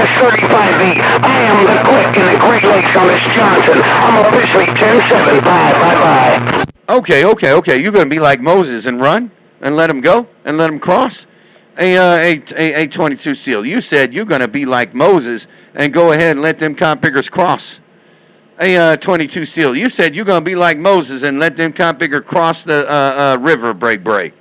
is 35B. I am the Quick in the Great Lakes on this Johnson. I'm officially 10-7. Bye. Okay. You're going to be like Moses and run and let him go and let him cross? A 22 Steel, you said you're going to be like Moses and go ahead and let them conpiggers cross. A 22 Steel, you said you're going to be like Moses and let them conpigger cross the river break.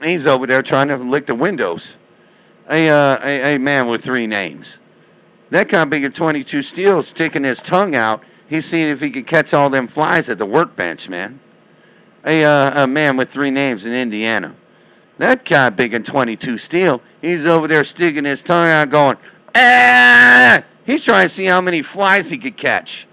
He's over there trying to lick the windows. A man with 3 names. That conpigger 22 Steel sticking his tongue out. He's seeing if he could catch all them flies at the workbench, man. A man with 3 names in Indiana. That conpigger 22 Steel, he's over there sticking his tongue out going, ah! He's trying to see how many flies he could catch.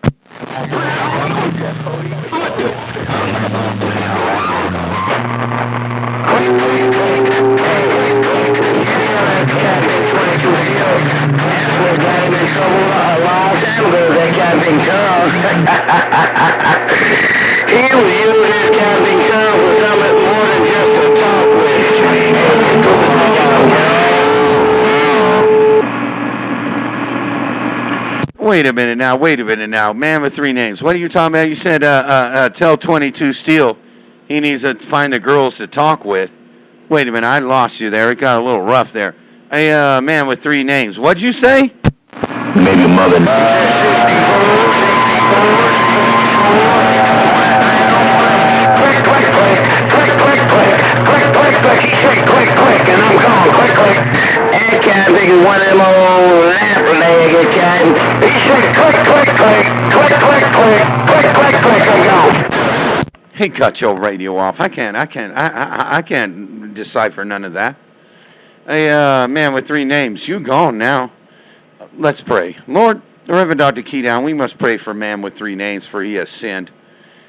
He will use his camping tongue for something more than just to talk with. Wait a minute now. Man with 3 names. What are you talking about? You said tell 22 Steel he needs to find the girls to talk with. Wait a minute, I lost you there. It got a little rough there. A man with 3 names. What'd you say? Maybe mother. Click. He said click, and I'm going click. That cat big one of them old lap-legged cat. He said click, I'm gone. He cut your radio off. I can't decipher none of that. A man with 3 names. You gone now. Let's pray. Lord, the Reverend Dr. Keydown, we must pray for a man with 3 names, for he has sinned.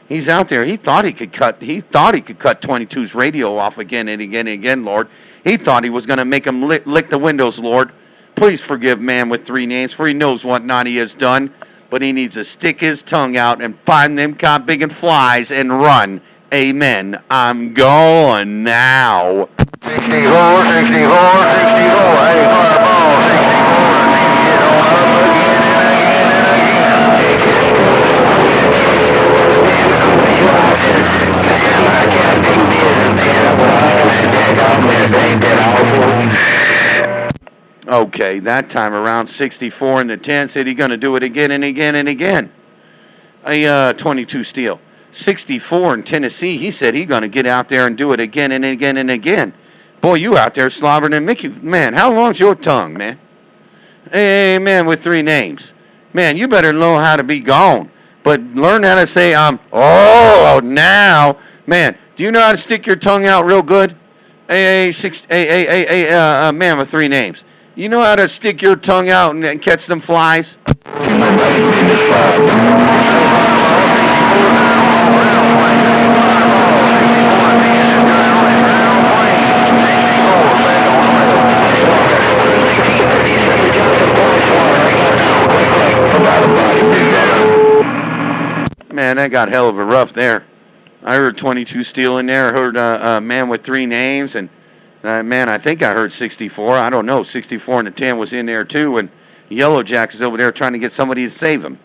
He's out there. He thought he could cut 22's radio off again and again, Lord. He thought he was going to make him lick the windows, Lord. Please forgive man with 3 names, for he knows what not he has done. But he needs to stick his tongue out and find them big and flies and run. Amen. I'm going now. 64, hey, fireball, 64. Okay, that time around 64 in the 10 said he's going to do it again and again. A 22 Steel. 64 in Tennessee, he said he's going to get out there and do it again and again. Boy, you out there slobbering and Mickey. Man, how long's your tongue, man? Hey, man with 3 names. Man, you better know how to be gone. But learn how to say, now. Man, do you know how to stick your tongue out real good? A man with 3 names. You know how to stick your tongue out and catch them flies? Man, that got hell of a rough there. I heard 22 Steel in there. I heard a man with 3 names. And, man, I think I heard 64. I don't know. 64 and the 10 was in there, too. And Yellow Jack is over there trying to get somebody to save him.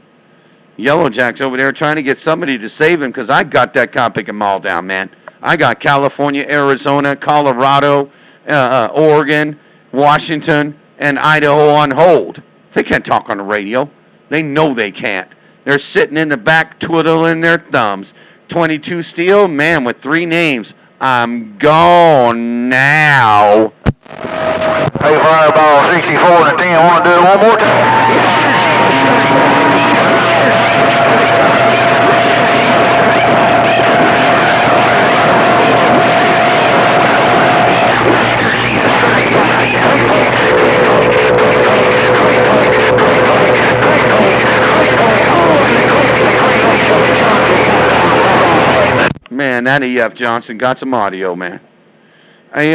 Yellow Jack's over there trying to get somebody to save him because I got that cop-picking mall down, man. I got California, Arizona, Colorado, Oregon, Washington, and Idaho on hold. They can't talk on the radio. They know they can't. They're sitting in the back twiddling their thumbs. 22 Steel, man with 3 names. I'm gone now. Hey, Fireball, 64 and 10. Want to do it one more time? Man, that E.F. Johnson got some audio, man. Hey,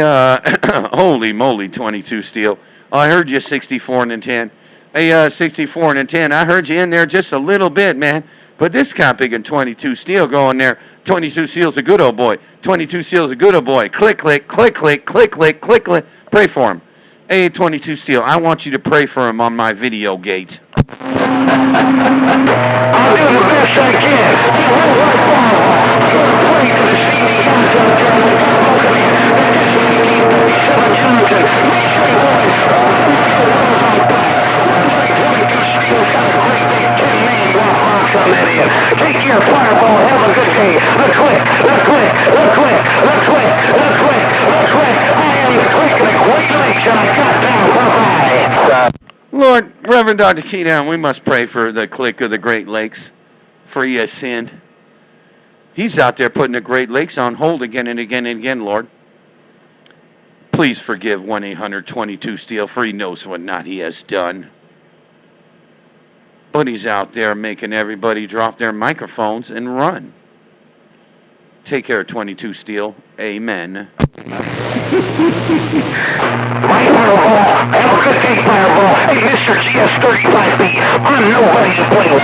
holy moly, 22 steel. Oh, I heard you 64 and a 10. Hey, 64 and a 10. I heard you in there just a little bit, man. But this copy and 22 steel going there. 22 steel's a good old boy. 22 steel's a good old boy. Click, click, click, click, click, click, click, click. Pray for him. Hey, 22 steel, I want you to pray for him on my video gate. I'll do the best I can. Pray to the CD Take your fireball, have a good day. Look quick, look quick, look quick, look quick, look quick, look quick. I am the quick of the Great Lakes and I got down. Bye-bye. Lord, Reverend Dr. Keydown, we must pray for the clique of the Great Lakes, for he has sinned. He's out there putting the Great Lakes on hold again and again and again, Lord. Please forgive 1-800-22 Steel, for he knows what not he has done. But he's out there making everybody drop their microphones and run. Take care, 22 Steel. Amen. My fireball, have a good day, fireball. Hey, Mr. GS35B, I'm nobody to play with.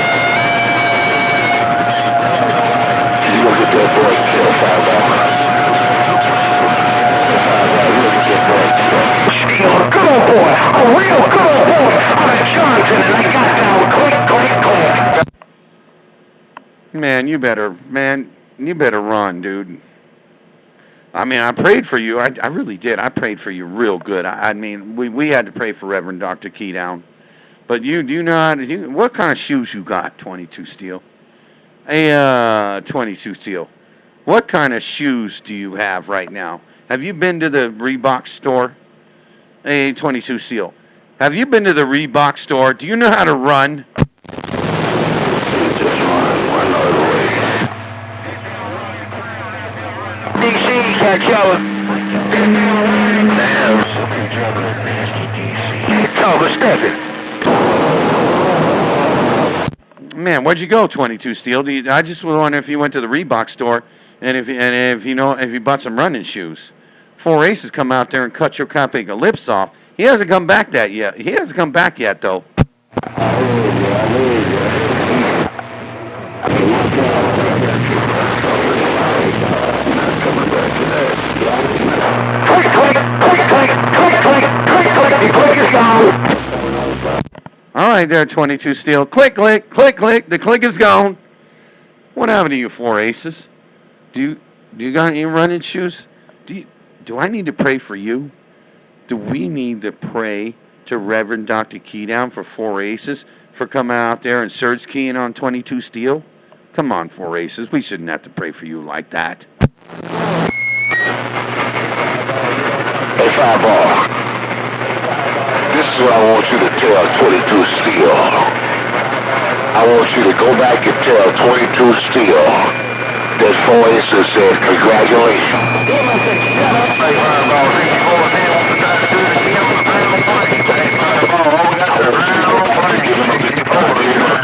You look at that boy, kill fireball. Steel, a good old boy, a real good old boy, out of Johnson, and I got down, click, click, click. Man, you better run, dude. I mean, I prayed for you. I really did. I prayed for you real good. I mean, we had to pray for Reverend Dr. Keydown. But do you know how to what kind of shoes you got, 22 Steel? Hey, 22 Steel. What kind of shoes do you have right now? Have you been to the Reebok store? Hey, 22 Steel. Have you been to the Reebok store? Do you know how to run? Just one other way. DC, catch up. Thomas Steffen. Man, where'd you go, 22 Steel? I just was wondering if you went to the Reebok store and if you bought some running shoes. 4 Aces come out there and cut your copy of lips off. He hasn't come back yet. He hasn't come back yet, though. All right, there, 22 Steel. Click, click, click, click. The click is gone. What happened to you, 4 Aces? Do you got any running shoes? Do I need to pray for you? Do we need to pray to Reverend Dr. Keydown for 4 Aces for coming out there and surge keying on 22 Steel? Come on, 4 Aces. We shouldn't have to pray for you like that. Hey, Fireball. This is what I want you to tell 22 Steel. I want you to go back and tell 22 Steel that 4 Aces said congratulations.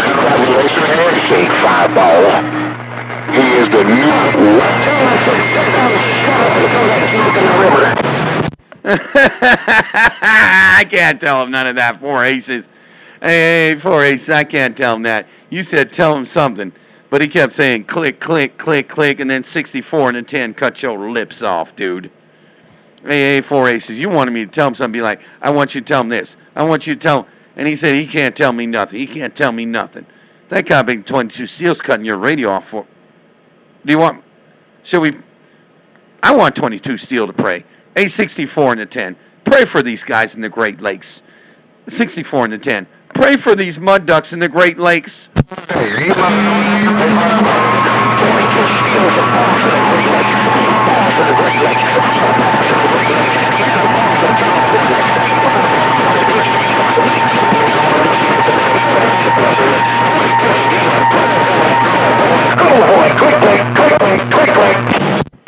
Congratulations, handshake, Fireball. He is the new... I can't tell him none of that, 4 Aces. Hey, 4 Aces, I can't tell him that. You said tell him something, but he kept saying click, click, click, click, and then 64 and a 10 cut your lips off, dude. Hey, 4 Aces, you wanted me to tell him something, be like, I want you to tell him this. I want you to tell him. And he said he can't tell me nothing. He can't tell me nothing. That guy big 22 Steel's cutting your radio off for... Do you want... Should we... I want 22 Steel to pray. Hey, 64 and a 10. Pray for these guys in the Great Lakes. 64 and a 10. Pray for these mud ducks in the Great Lakes.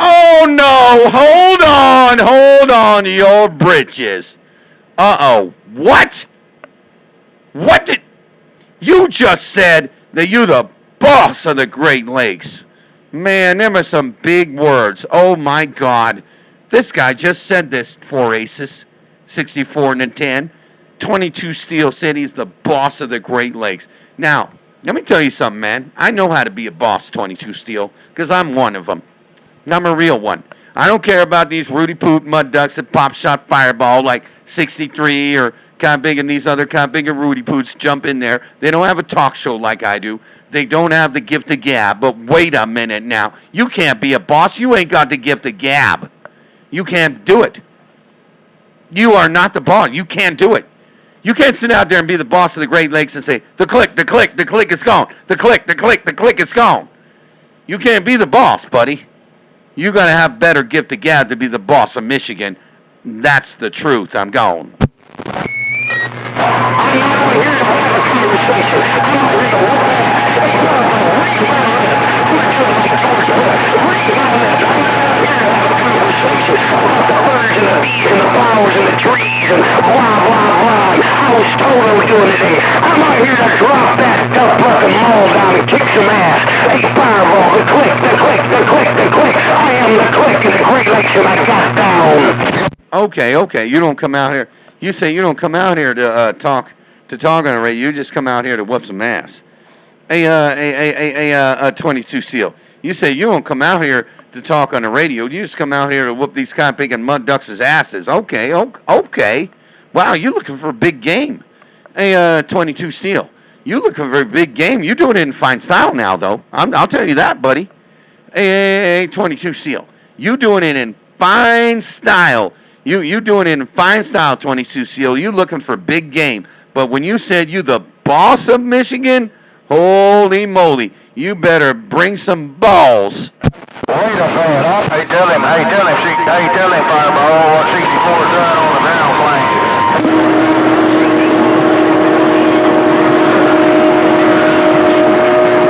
Oh no! Hold on to your britches. Uh-oh. What? What did... You just said that you're the boss of the Great Lakes. Man, them are some big words. Oh, my God. This guy just said this, 4 aces, 64 and a 10. 22 Steel said he's the boss of the Great Lakes. Now, let me tell you something, man. I know how to be a boss, 22 Steel, because I'm one of them. I'm a real one. I don't care about these Rudy Poot mud ducks that pop shot fireball like 63 or kind of big and these other kind of big Rudy Poots jump in there. They don't have a talk show like I do. They don't have the gift of gab. But wait a minute now. You can't be a boss. You ain't got the gift of gab. You can't do it. You are not the boss. You can't do it. You can't sit out there and be the boss of the Great Lakes and say, the click is gone. The click is gone. You can't be the boss, buddy. You got to have better gift of gab to be the boss of Michigan. That's the truth. I'm gone. I was told I was doing today. I'm out here to drop that tough-looking mall down and kick some ass. Hey, Fireball, the click. I am the click in the Great Lakes and I got down. Okay. You don't come out here. You say you don't come out here to talk on the radio. You just come out here to whoop some ass. Hey, 22 Seal. You say you don't come out here to talk on the radio. You just come out here to whoop these kind of big and mud ducks' asses. Okay. Wow, you looking for a big game. Hey, 22 Steel. You looking for a big game. You doing it in fine style now, though. I'll tell you that, buddy. Hey, 22 Steel. You doing it in fine style. You doing it in fine style, 22 Steel. You looking for a big game. But when you said you the boss of Michigan, holy moly, you better bring some balls. Wait a minute. Hey, tell him, Fireball, what 64 is done on the downflank.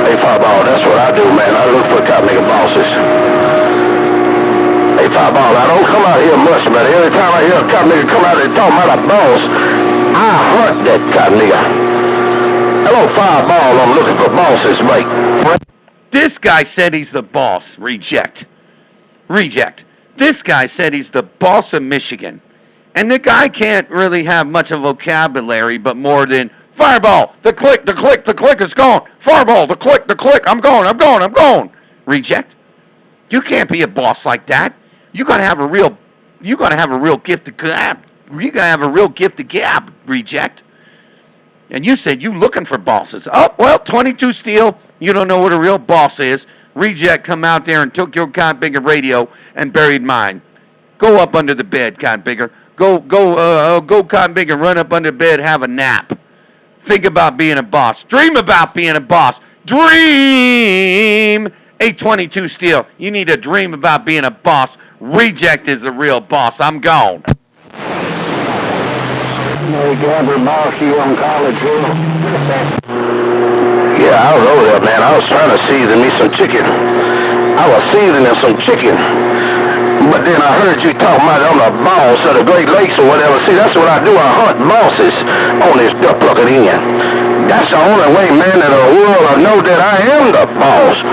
Hey, Fireball, that's what I do, man. I look for cop nigga bosses. Hey, Fireball, I don't come out here much, but every time I hear a cop nigga come out and talk about a boss, I hunt that cop nigga. Hello, Fireball, I'm looking for bosses, mate. This guy said he's the boss. Reject. This guy said he's the boss of Michigan. And the guy can't really have much of vocabulary, but more than, Fireball, the click is gone. Fireball, the click, I'm gone. Reject. You can't be a boss like that. You gotta have a real gift of gab. You gotta have a real gift of gab. Reject. And you said you looking for bosses. Oh, well, 22 Steel, you don't know what a real boss is. Reject come out there and took your kind bigger radio and buried mine. Go up under the bed, kind bigger. Go kind bigger, run up under the bed, have a nap. Think about being a boss. Dream about being a boss. Dream! 822 Steel, you need to dream about being a boss. Reject is the real boss. I'm gone. Hey, Gabber boss, you on College Hill? Yeah, I was over there, man. I was trying to season me some chicken. I was seasoning some chicken. But then I heard you talking about I'm the boss of the Great Lakes or whatever. See, that's what I do. I hunt bosses on this duck plucking Indian. That's the only way, man, that the world will know that I am the boss.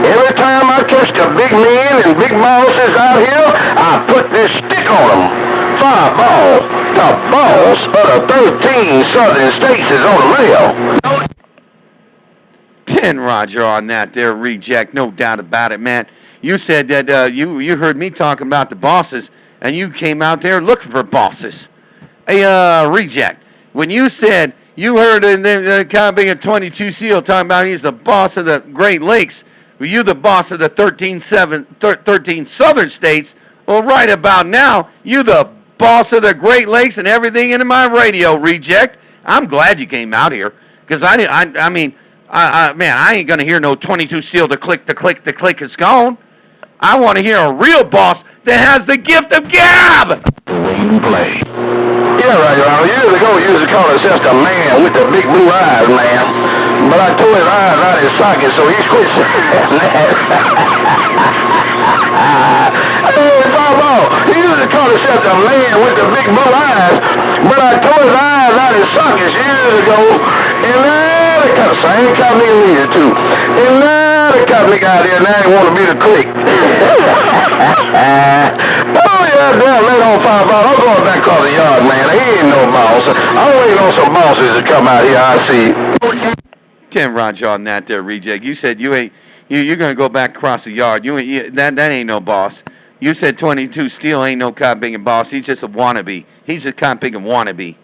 Every time I catch the big men and big bosses out here, I put this stick on them. Fireball, the boss of the 13 southern states is on the rail. 10 Roger on that there, Reject. No doubt about it, man. You said that you heard me talking about the bosses, and you came out there looking for bosses. Hey, Reject, when you said you heard kind of being a 22 Seal talking about he's the boss of the Great Lakes, were you the boss of the 13 southern states? Well, right about now, you the boss of the Great Lakes and everything in my radio, Reject. I'm glad you came out here, because I mean, I ain't going to hear no 22 Seal, the click is gone. I want to hear a real boss that has the gift of gab. Wait and play. Yeah, right. Years ago, you used to call himself the man with the big blue eyes, man. But I tore his eyes out of his socket, so he's quit saying that. Hey, Bobo, he used to call himself the man with the big blue eyes, but I tore his eyes out of his sockets years ago, and now they kind of same kind of nigga too. And now the cop nigga out there now ain't want to be the clique. Oh yeah, damn, later on Fireball. I'm going back across the yard, man. He ain't no boss. I'm waiting on some bosses to come out here. I see. Tim Roger on that there, Reject. You said you're gonna go back across the yard. That ain't no boss. You said 22 Steel ain't no cop picking boss. He's just a wannabe. He's a cop picking wannabe.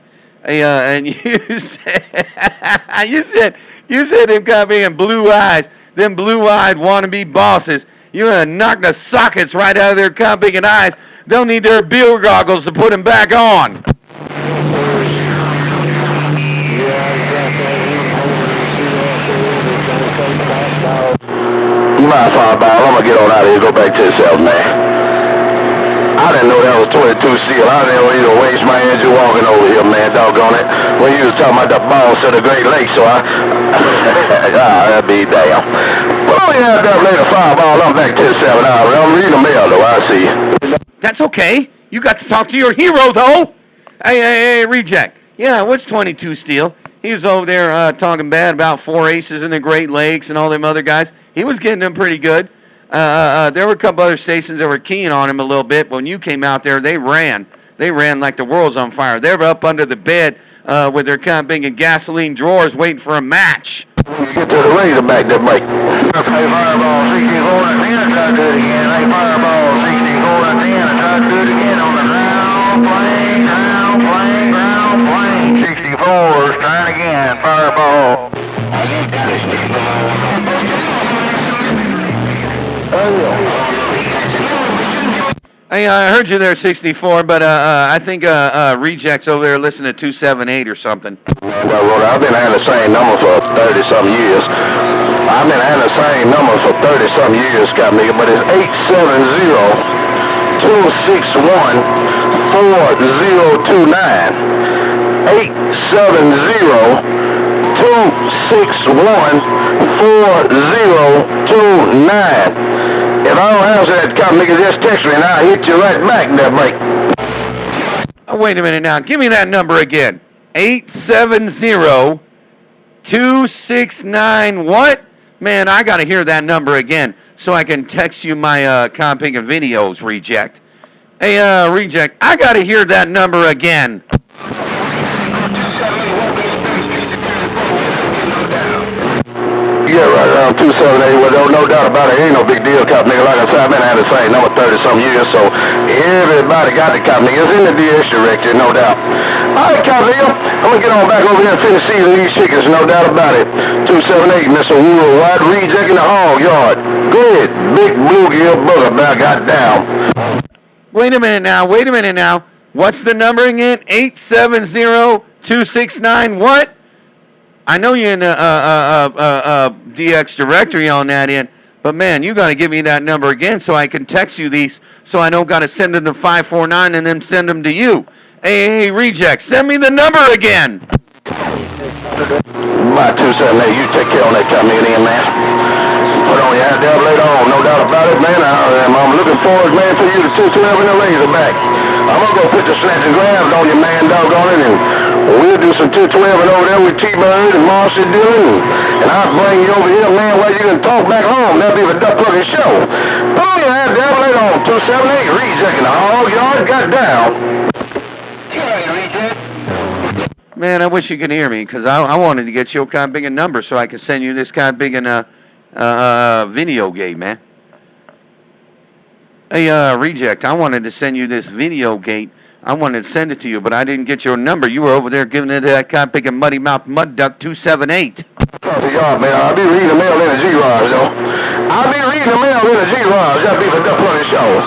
And you said them cop picking blue eyes, them blue-eyed wannabe bosses. You're gonna knock the sockets right out of their cop picking eyes. They'll need their beer goggles to put them back on. You mind, Fireball? I'm gonna get on out of here. Go back to yourself, man. I didn't know that was 22 Steel. I didn't know either waste my energy walking over here, man. Doggone it. When you was talking about the boss of the Great Lakes, so that'd be damn. Oh yeah, that later, Fireball. I'm back to yourself now. I'm reading the mail, though. I see. That's okay. You got to talk to your hero, though. Hey, Reject. Yeah, what's 22 Steel? He was over there talking bad about 4 aces in the Great Lakes and all them other guys. He was getting them pretty good. There were a couple other stations that were keying on him a little bit. When you came out there, they ran. They ran like the world's on fire. They were up under the bed with their camping and gasoline drawers waiting for a match. Get to the razor back that bike. Hey, Fireball 64 and 10, try to do it again. Hey, Fireball 64 and 10, and try to do it again on the ground plane, 64's trying again, Fireball. Hey, I heard you there, 64, but I think Reject's over there listening to 278 or something. Well, I've been having the same number for 30-some years. I've been having the same number for 30-some years, Scott Nigga, but it's 870-261-4029. 870-261-4029. If I don't answer that cop, nigga, just text me and I'll hit you right back in that break. Oh, wait a minute now. Give me that number again. 870-269 what? Man, I got to hear that number again so I can text you my comping and videos, Reject. Hey, Reject, I got to hear that number again. Yeah, right around 278. Well, no doubt about it. Ain't no big deal, cop nigga. Like I said, I've been having the same number 30-some years, so everybody got the cop nigga. It's in the DX directory, no doubt. All right, cop nigga. I'm gonna get on back over here and finish seasoning these chickens, no doubt about it. 278, Mr. Worldwide, Reject in the hog yard. Go ahead, big bluegill booger about got down. Wait a minute now. What's the number again? 870-269 what? I know you're in the DX directory on that end, but man, you got to give me that number again so I can text you these, so I don't got to send them to 549 and then send them to you. Hey, Reject, send me the number again. My 278, you take care on that company in, man. Put on your hat down later on, no doubt about it, man. I'm looking forward, man, for you to 212 in the Razorback. I'm gonna go put the snatch and grabs on you, man, doggone it, and we'll do some 212 over there with T-Bird and Marcy Dillon, and I'll bring you over here, man, where you can talk back home. That'll be the Duck Plugging Show. Oh, yeah, down later on, 278, Reject in the hog yard, got down. Man, I wish you could hear me, because I wanted to get you a kind of big a number so I could send you this kind of big video game, man. Hey, Reject, I wanted to send you this video gate. I wanted to send it to you, but I didn't get your number. You were over there giving it to that kind of big muddy mouth mud duck 278. God, man, I'll be reading the mail in the G-Raj, though. I'll be reading the mail in the G-Raj. That'll be the Duck Plugging Show.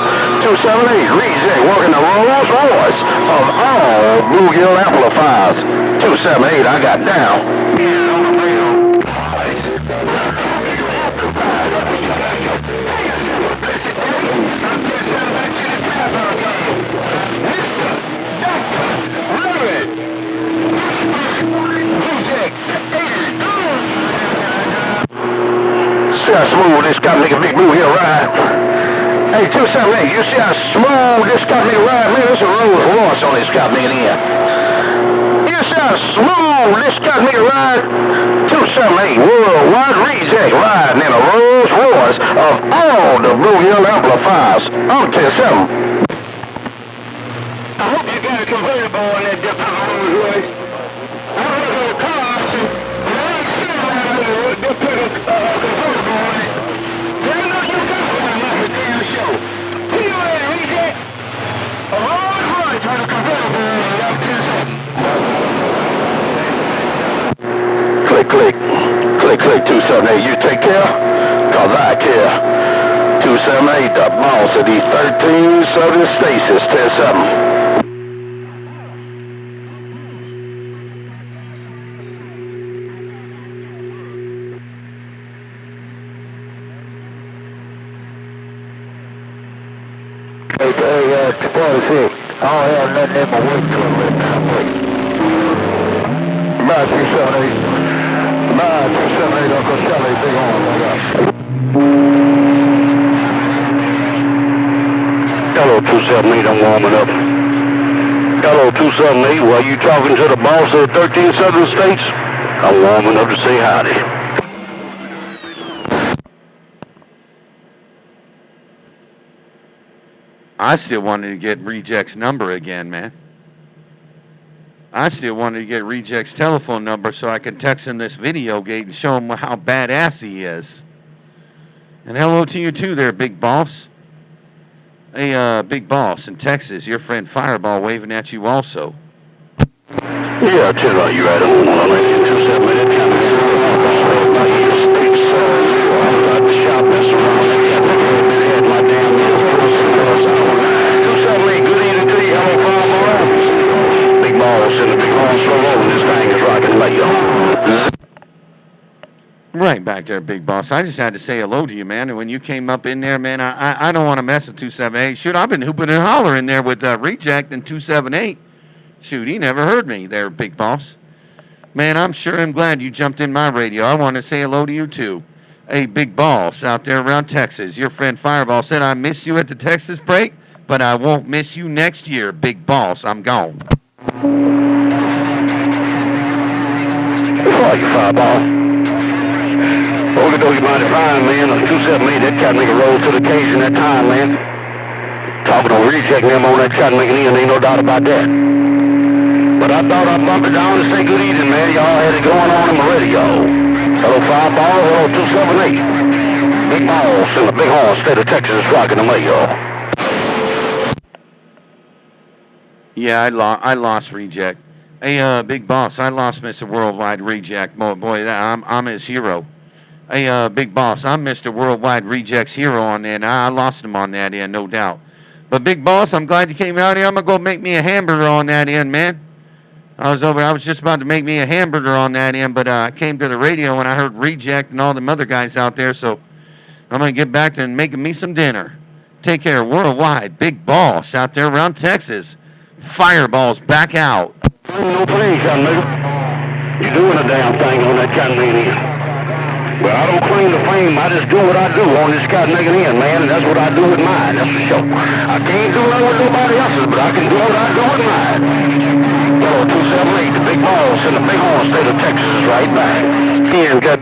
278, Reject, working the Rolls Royce of all bluegill amplifiers. 278, I got down. See how smooth this got nigga Big Blue here ride. Hey, 278, you see how smooth this got nigga ride? Man, there's a Rolls Royce on this got nigga here. You see how smooth on this got me ride 278 Worldwide Reject riding in a Rolls Royce of all the Blue Hill amplifiers. I'm 10-7. I hope you got a convertible on that different Rolls Royce. I'm looking at a car auction, and I ain't seen one of them with this pretty convertible on it. Let me know you got one at the damn show. Who you ready to reject? A Rolls Royce with a convertible on it. I'm 10-7. Click, click. Click, click, 278. You take care? Cause I care. 278, the boss of these 13 Southern states is 10-7. Hey, 46. I don't have nothing in my weight cut right now, please. Bye, 278. Bye, 278, Uncle Shelly, big on, Hello, 278, I'm warming up. Hello, 278, while you talking to the boss of the 13 Southern states, I'm warming up to say howdy. I still wanted to get Reject's number again, man. I still wanted to get Reject's telephone number so I could text him this video gate and show him how badass he is. And hello to you too there, Big Boss. Hey, Big Boss in Texas, your friend Fireball waving at you also. Yeah, chill out, you right on. I'm ready to 278. I'm the shop mess around. My damn 278, good evening to you. Hello, Fireball. Big Boss in the big long slow roll. This thing is rocking later. Right back there, Big Boss. I just had to say hello to you, man. And when you came up in there, man, I don't want to mess with 278. Shoot, I've been hooping and hollering there with Reject and 278. Shoot, he never heard me there, Big Boss. Man, I'm sure I'm glad you jumped in my radio. I want to say hello to you, too. Hey, Big Boss out there around Texas. Your friend Fireball said I miss you at the Texas break, but I won't miss you next year, Big Boss. I'm gone. Who are you, Fireball? Okie dokie, mighty fine, man. 278, that cat make a roll to the occasion that time, man. Talking on Rejecting them on that cat making in, ain't no doubt about that. But I thought I'd bump it down and say good evening, man. Y'all had it going on in the radio. Hello, Fireball. Hello, 278. Big Boss in the big horn, state of Texas, rocking the mail. Yeah, I lost Reject. Hey, Big Boss, I lost Mr. Worldwide Reject. Boy, I'm his hero. Hey, Big Boss, I'm Mr. Worldwide Reject's hero on that. I lost him on that end, no doubt. But Big Boss, I'm glad you came out here. I'm gonna go make me a hamburger on that end, man. I was just about to make me a hamburger on that end, but I came to the radio and I heard Reject and all them other guys out there, so I'm gonna get back to making me some dinner. Take care, Worldwide, Big Boss out there around Texas. Fireball's back out. No praise, young nigga. You're doing a damn thing on that cotton in. Well, I don't claim the fame. I just do what I do on this cotton in, man, and that's what I do with mine. That's for sure. I can't do nothing with nobody else's, but I can do what I do with mine. Hello, 278, the Big Boss in the big horn, state of Texas is right back. And got